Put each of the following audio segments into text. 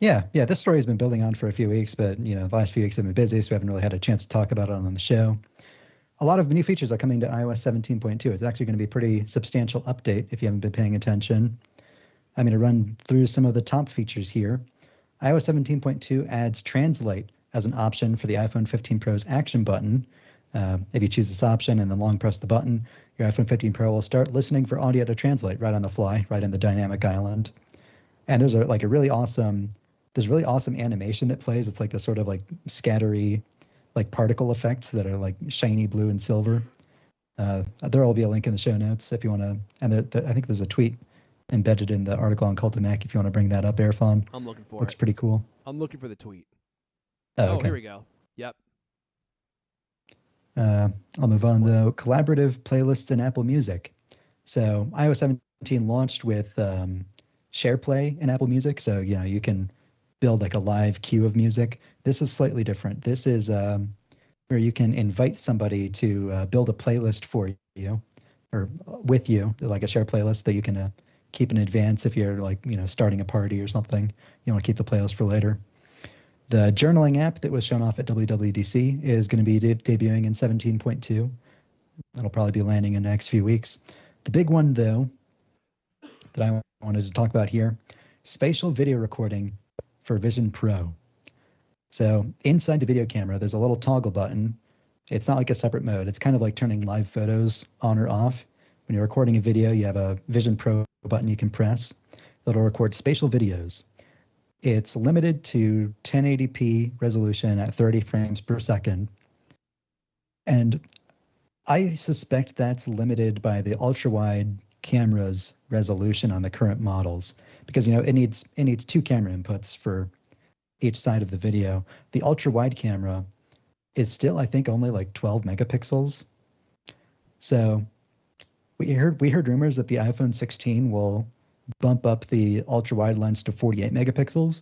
Yeah. This story has been building on for a few weeks, but the last few weeks have been busy, so we haven't really had a chance to talk about it on the show. A lot of new features are coming to iOS 17.2. It's actually going to be a pretty substantial update if you haven't been paying attention. I'm going to run through some of the top features here. iOS 17.2 adds Translate as an option for the iPhone 15 Pro's action button. If you choose this option and then long press the button, your iPhone 15 Pro will start listening for audio to translate right on the fly, right in the dynamic island. And there's really awesome animation that plays. It's like the sort of like scattery, like particle effects that are like shiny blue and silver. There will be a link in the show notes if you want to. And I think there's a tweet embedded in the article on Cult of Mac if you want to bring that up, Airfon. I'm looking for Looks it. pretty cool. I'm looking for the tweet. Oh, okay. Here we go. Yep. I'll move on though. Collaborative playlists in Apple Music. So iOS 17 launched with SharePlay in Apple Music. So you can build like a live queue of music. This is slightly different. This is where you can invite somebody to build a playlist for you or with you, like a shared playlist that you can keep in advance if you're like, starting a party or something. You want to keep the playlist for later. The journaling app that was shown off at WWDC is going to be debuting in 17.2. That'll probably be landing in the next few weeks. The big one, though, that I wanted to talk about here, spatial video recording for Vision Pro. So inside the video camera, there's a little toggle button. It's not like a separate mode. It's kind of like turning live photos on or off. When you're recording a video, you have a Vision Pro button you can press. That'll record spatial videos. It's limited to 1080p resolution at 30 frames per second. And I suspect that's limited by the ultra-wide camera's resolution on the current models because, it needs two camera inputs for each side of the video. The ultra-wide camera is still, I think, only like 12 megapixels. So we heard rumors that the iPhone 16 will bump up the ultra-wide lens to 48 megapixels.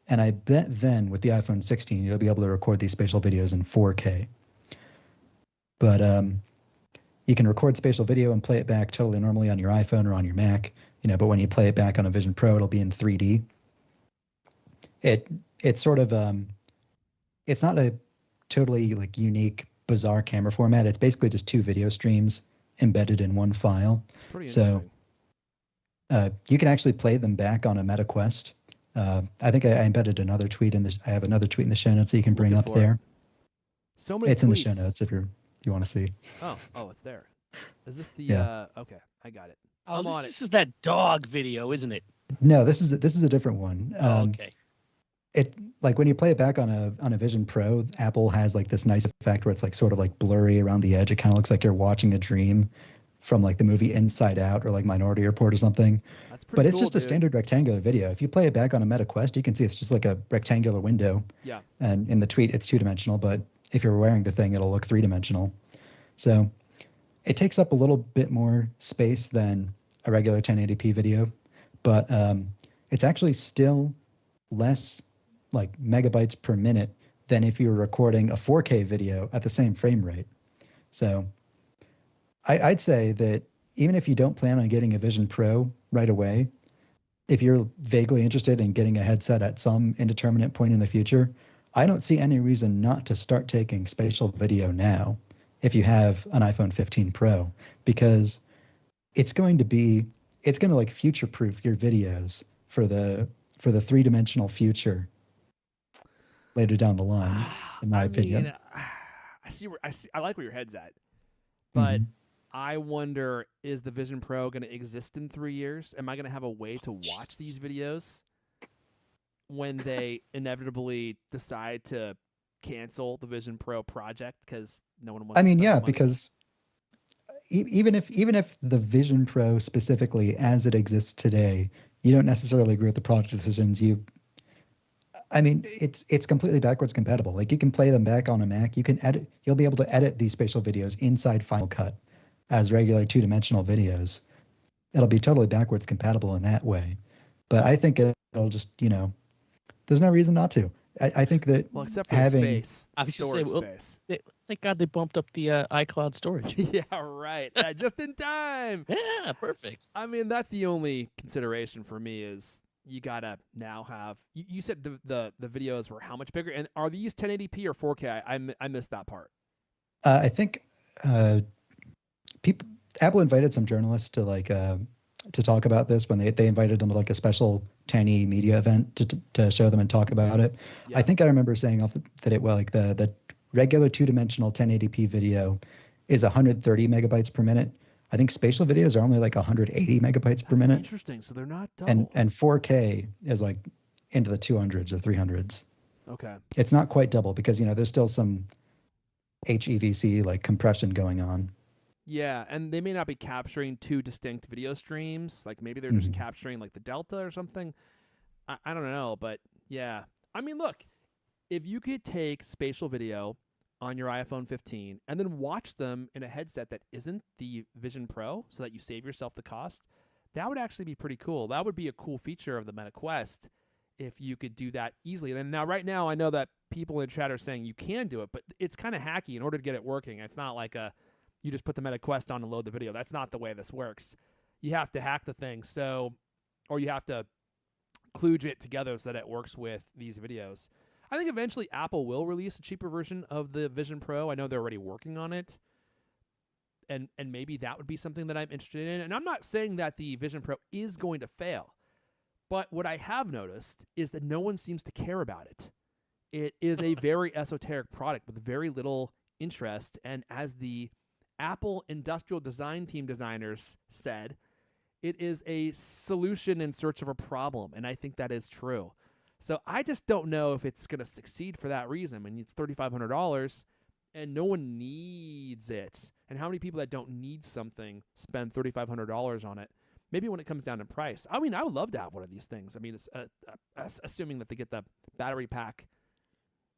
And I bet then with the iPhone 16, you'll be able to record these spatial videos in 4K. But you can record spatial video and play it back totally normally on your iPhone or on your Mac. But when you play it back on a Vision Pro, it'll be in 3D. It's sort of it's not a totally like unique, bizarre camera format. It's basically just two video streams embedded in one file. It's pretty interesting. So you can actually play them back on a Meta Quest. I think I embedded another tweet I have another tweet in the show notes that you can bring up there. So many It's tweets. in the show notes if you want to see. Oh, it's there. Is this the? Yeah. Okay, I got it. Oh, this is that dog video, isn't it? No, this is a different one. Okay. It like when you play it back on a Vision Pro, Apple has like this nice effect where it's like sort of like blurry around the edge. It kind of looks like you're watching a dream from like the movie Inside Out or like Minority Report or something. That's pretty But it's cool, just a standard rectangular video. If you play it back on a Meta Quest, you can see it's just like a rectangular window. Yeah. And in the tweet, it's 2-dimensional, but if you're wearing the thing, it'll look 3-dimensional. So it takes up a little bit more space than a regular 1080p video, but it's actually still less like megabytes per minute than if you were recording a 4K video at the same frame rate. So I'd say that even if you don't plan on getting a Vision Pro right away, if you're vaguely interested in getting a headset at some indeterminate point in the future, I don't see any reason not to start taking spatial video now if you have an iPhone 15 Pro, because it's going to like future-proof your videos for the 3-dimensional future later down the line, in my opinion. I like where your head's at, but I wonder, is the Vision Pro going to exist in 3 years? Am I going to have a way to watch these videos when they inevitably decide to cancel the Vision Pro project because no one wants to spend the money? Because even if the Vision Pro specifically as it exists today, you don't necessarily agree with the product decisions, it's completely backwards compatible. Like you can play them back on a Mac. You'll be able to edit these spatial videos inside Final Cut as regular 2-dimensional videos. It'll be totally backwards compatible in that way. But I think it'll just, there's no reason not to. I think that except for the space, storage space. Thank God they bumped up the iCloud storage. Yeah, right. Just in time. Yeah, perfect. I mean, that's the only consideration for me is you gotta now have. You said the videos were how much bigger, and are these 1080p or 4K? I missed that part. I think uh, people Apple invited some journalists to talk about this when they invited them to like a special tiny media event to show them and talk about it. I Yeah, think I remember saying that it well like the regular two-dimensional 1080p video is 130 megabytes per minute. I think spatial videos are only like 180 megabytes per that's minute, interesting. So they're not and double. 4K is like into the 200s or 300s. Okay. It's not quite double because there's still some HEVC like compression going on. Yeah, and they may not be capturing two distinct video streams. Like maybe they're just Mhm. capturing like the delta or something. I don't know, but yeah. I mean, look, if you could take spatial video on your iPhone 15 and then watch them in a headset that isn't the Vision Pro so that you save yourself the cost, that would actually be pretty cool. That would be a cool feature of the Meta Quest if you could do that easily. And now, right now, I know that people in chat are saying you can do it, but it's kind of hacky in order to get it working. It's not like you just put the Meta Quest on and load the video. That's not the way this works. You have to hack the thing, or you have to kludge it together so that it works with these videos. I think eventually Apple will release a cheaper version of the Vision Pro. I know they're already working on it. And maybe that would be something that I'm interested in. And I'm not saying that the Vision Pro is going to fail. But what I have noticed is that no one seems to care about it. It is a very esoteric product with very little interest. And as the Apple industrial design team designers said, it is a solution in search of a problem. And I think that is true. So I just don't know if it's going to succeed for that reason. I mean, it's $3,500 and no one needs it. And how many people that don't need something spend $3,500 on it? Maybe when it comes down to price. I mean, I would love to have one of these things. I mean, it's assuming that they get the battery pack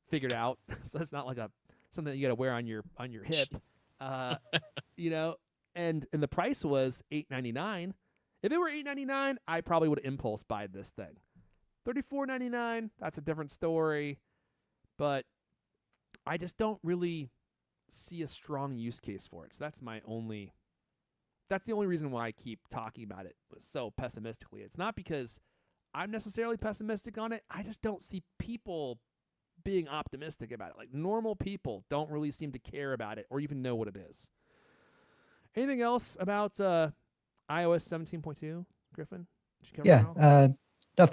figured out, so it's not like something that you got to wear on your hip, you know. And the price was $899. If it were $899, I probably would impulse buy this thing. $34.99. That's a different story, but I just don't really see a strong use case for it. So that's the only reason why I keep talking about it so pessimistically. It's not because I'm necessarily pessimistic on it. I just don't see people being optimistic about it. Like normal people don't really seem to care about it or even know what it is. Anything else about iOS 17.2, Griffin? Did you cover it all?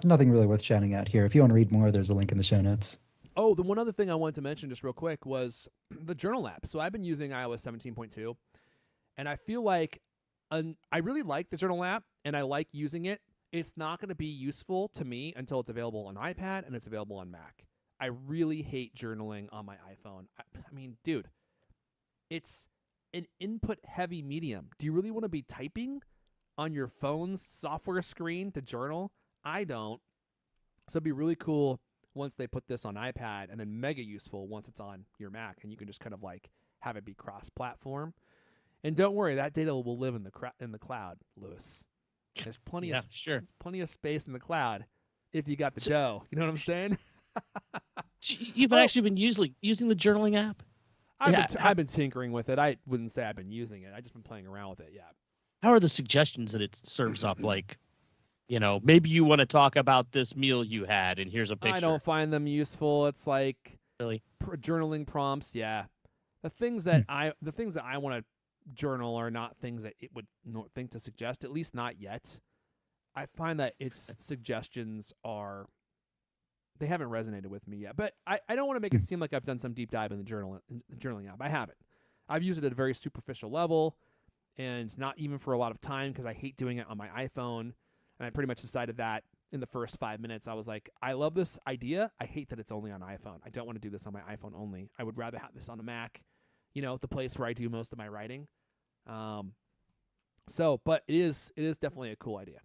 Nothing really worth shouting out here. If you want to read more, there's a link in the show notes. Oh, the one other thing I wanted to mention just real quick was the journal app. So I've been using iOS 17.2, and I feel like I really like the journal app, and I like using it. It's not going to be useful to me until it's available on iPad and it's available on Mac. I really hate journaling on my iPhone. I mean, dude, it's an input-heavy medium. Do you really want to be typing on your phone's software screen to journal? I don't. So it'd be really cool once they put this on iPad, and then mega useful once it's on your Mac, and you can just kind of like have it be cross-platform. And don't worry, that data will live in the cloud, Lewis. There's plenty of space in the cloud if you got the dough. You know what I'm saying? You've actually been using the journaling app? I've been tinkering with it. I wouldn't say I've been using it. I've just been playing around with it. Yeah. How are the suggestions that it serves up? Like, maybe you want to talk about this meal you had, and here's a picture. I don't find them useful. It's like really journaling prompts. Yeah, the things that I want to journal are not things that it would think to suggest. At least not yet. I find that its suggestions they haven't resonated with me yet. But I don't want to make it seem like I've done some deep dive in the journaling app. I haven't. I've used it at a very superficial level, and not even for a lot of time because I hate doing it on my iPhone. And I pretty much decided that in the first 5 minutes. I was like, I love this idea. I hate that it's only on iPhone. I don't want to do this on my iPhone only. I would rather have this on a Mac, the place where I do most of my writing. But it is definitely a cool idea.